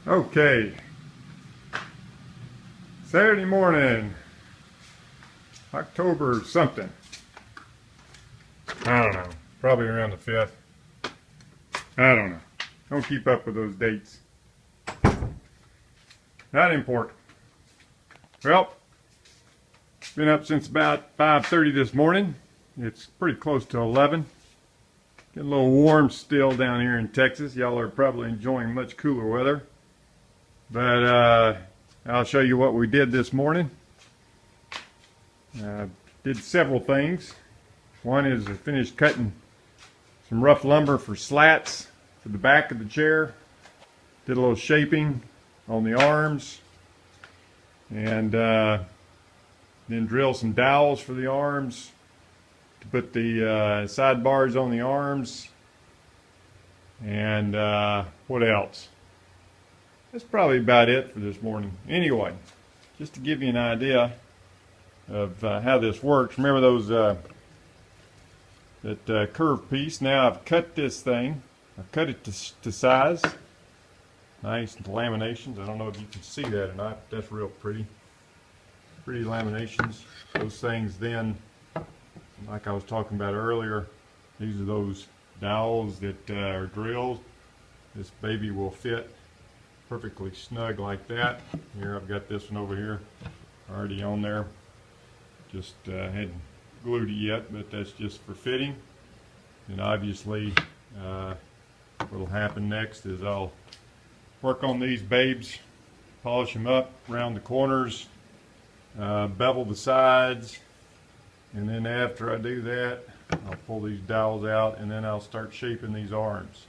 Okay, Saturday morning, October something. I don't know, probably around the 5th. I don't know. Don't keep up with those dates. Not important. Well, been up since about 5:30 this morning. It's pretty close to 11. Getting a little warm still down here in Texas. Y'all are probably enjoying much cooler weather. But I'll show you what we did this morning. Did several things. One is I finished cutting some rough lumber for slats for the back of the chair. Did a little shaping on the arms. And then drilled some dowels for the arms to put the sidebars on the arms. And what else? That's probably about it for this morning. Anyway, just to give you an idea of how this works. Remember those that curved piece? Now I've cut this thing. I've cut it to size. Nice laminations. I don't know if you can see that or not. That's real pretty. Pretty laminations. Those things then, like I was talking about earlier, these are those dowels that are drilled. This baby will fit perfectly snug like that. Here I've got this one over here already on there. Just hadn't glued it yet, but that's just for fitting. And obviously what'll happen next is I'll work on these babes, polish them up around the corners, bevel the sides, and then after I do that I'll pull these dowels out and then I'll start shaping these arms.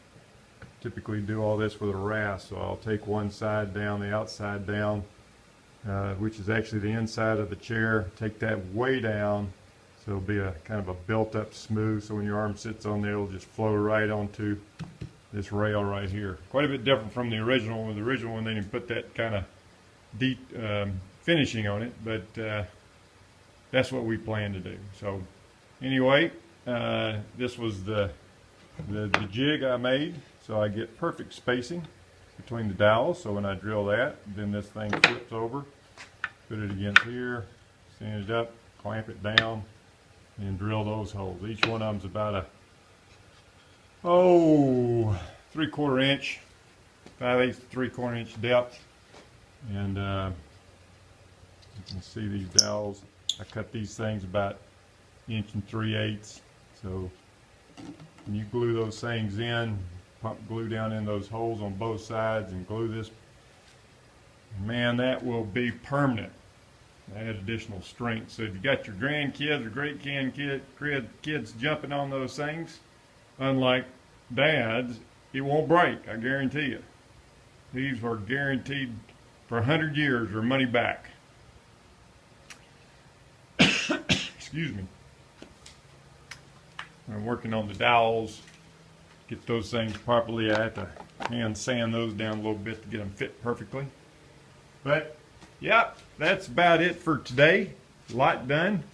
Typically do all this with a rasp, so I'll take one side down, the outside down, which is actually the inside of the chair, take that way down so it'll be a kind of a built up smooth, so when your arm sits on there it'll just flow right onto this rail right here. Quite a bit different from the original one. The original one they didn't put that kind of deep finishing on it, but that's what we plan to do. So anyway, this was the jig I made, so I get perfect spacing between the dowels. So when I drill that, then this thing flips over, put it against here, sand it up, clamp it down, and drill those holes. Each one of them's about a 3/4 inch, 5/8 to 3/4 inch depth. And you can see these dowels. I cut these things about 1 3/8 inches. So when you glue those things in, pump glue down in those holes on both sides and glue this, man, that will be permanent. Add additional strength. So if you got your grandkids or great kids jumping on those things, unlike Dad's, it won't break, I guarantee you. These are guaranteed for 100 years or money back. Excuse me. I'm working on the dowels. Get those things properly. I have to hand sand those down a little bit to get them fit perfectly. But yeah, that's about it for today. A lot done.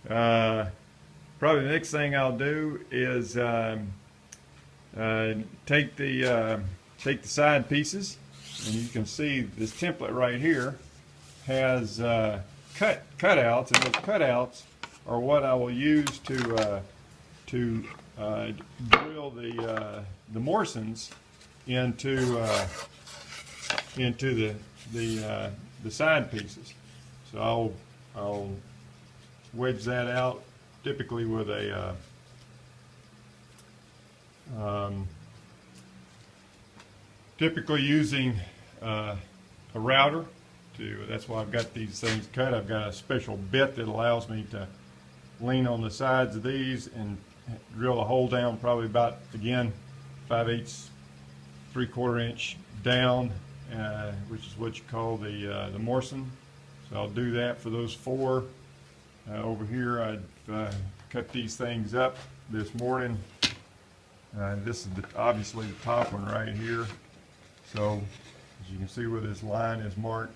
Probably the next thing I'll do is take the side pieces, and you can see this template right here has cutouts, and those cutouts are what I will use to drill the Morsons into the side pieces. So I'll wedge that out, typically with a typically using a router. That's why I've got these things cut. I've got a special bit that allows me to lean on the sides of these and drill a hole down, probably about, again, 5/8, 3/4 inch down, which is what you call the Morson. So I'll do that for those 4. Over here I've cut these things up this morning. This is obviously the top one right here. So as you can see where this line is marked,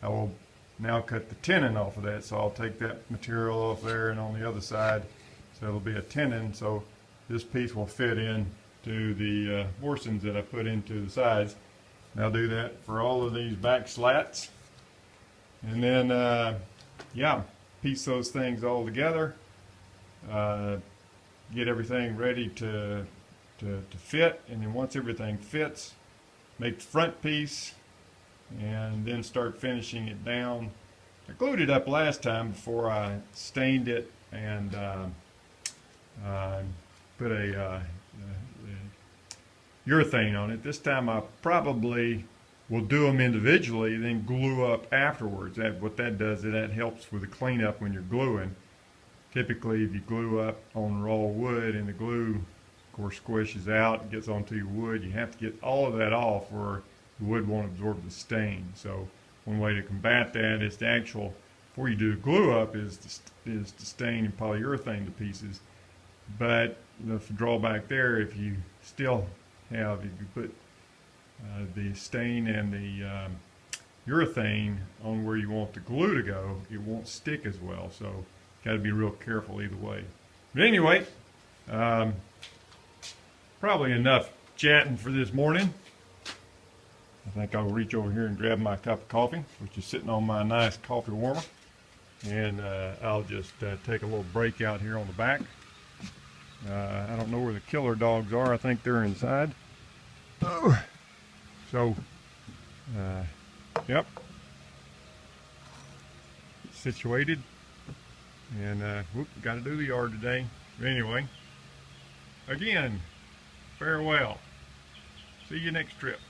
I will now cut the tenon off of that. So I'll take that material off there, and on the other side, so it'll be a tenon. So this piece will fit in to the Morsons that I put into the sides. I'll do that for all of these back slats. And then, yeah, piece those things all together. Get everything ready to fit. And then once everything fits, make the front piece and then start finishing it down. I glued it up last time before I stained it and put a urethane on it. This time I probably will do them individually, then glue up afterwards. What that does is that helps with the cleanup when you're gluing. Typically, if you glue up on raw wood and the glue, of course, squishes out and gets onto your wood, you have to get all of that off or the wood won't absorb the stain. So one way to combat that is the actual, before you do the glue up, is to stain and polyurethane to pieces. But the drawback there, if you still have, if you put the stain and the urethane on where you want the glue to go, it won't stick as well. So got to be real careful either way. But anyway, probably enough chatting for this morning. I think I'll reach over here and grab my cup of coffee, which is sitting on my nice coffee warmer. And I'll just take a little break out here on the back. I don't know where the killer dogs are. I think they're inside. Oh. So, yep. Situated. And, whoop, got to do the yard today. But anyway, again, farewell. See you next trip.